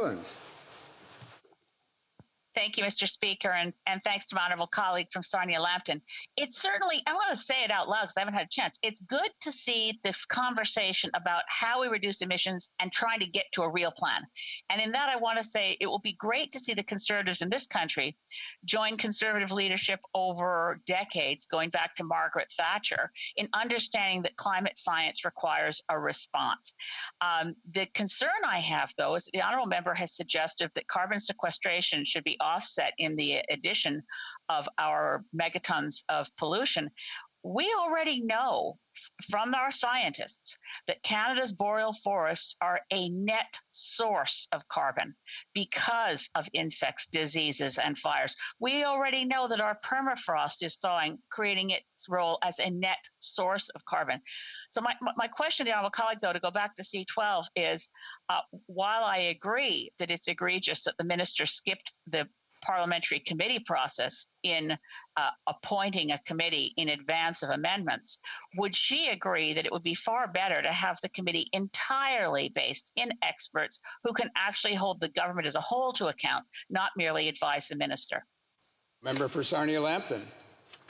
Islands. Thank you, Mr. Speaker, and thanks to my honorable colleague from Sarnia-Lambton. It's certainly, I want to say it out loud because I haven't had a chance. It's good to see this conversation about how we reduce emissions and trying to get to a real plan. And in that, I want to say it will be great to see the Conservatives in this country join Conservative leadership over decades, going back to Margaret Thatcher, in understanding that climate science requires a response. The concern I have, though, is the honorable member has suggested that carbon sequestration should be offset in the addition of our megatons of pollution. We already know from our scientists that Canada's boreal forests are a net source of carbon because of insects, diseases, and fires. We already know that our permafrost is thawing, creating its role as a net source of carbon. So my question to the honourable colleague, though, to go back to C-12 is, while I agree that it's egregious that the minister skipped the parliamentary committee process in appointing a committee in advance of amendments, would she agree that it would be far better to have the committee entirely based in experts who can actually hold the government as a whole to account, not merely advise the minister? Member for Sarnia-Lambton.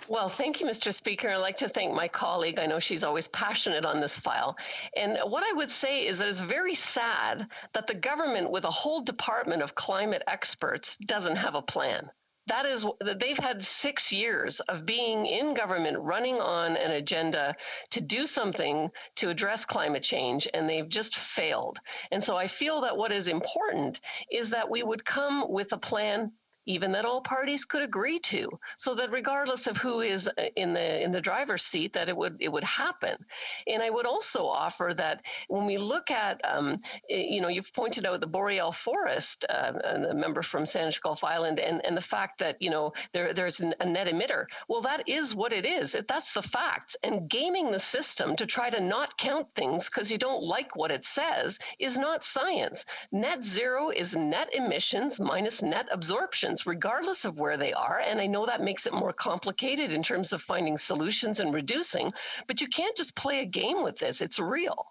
Well, thank you, Mr. Speaker. I'd like to thank my colleague. I know she's always passionate on this file. And what I would say is that it's very sad that the government, with a whole department of climate experts, doesn't have a plan. That is, they've had 6 years of being in government, running on an agenda to do something to address climate change, and they've just failed. And so I feel that what is important is that we would come with a plan even that all parties could agree to, so that regardless of who is in the driver's seat, that it would happen. And I would also offer that when we look at, you've pointed out the boreal forest, and the member from Saanich Gulf Island, and the fact that there's a net emitter. Well, that is what it is. That's the facts. And gaming the system to try to not count things because you don't like what it says is not science. Net zero is net emissions minus net absorption, regardless of where they are. And I know that makes it more complicated in terms of finding solutions and reducing, but you can't just play a game with this. It's real.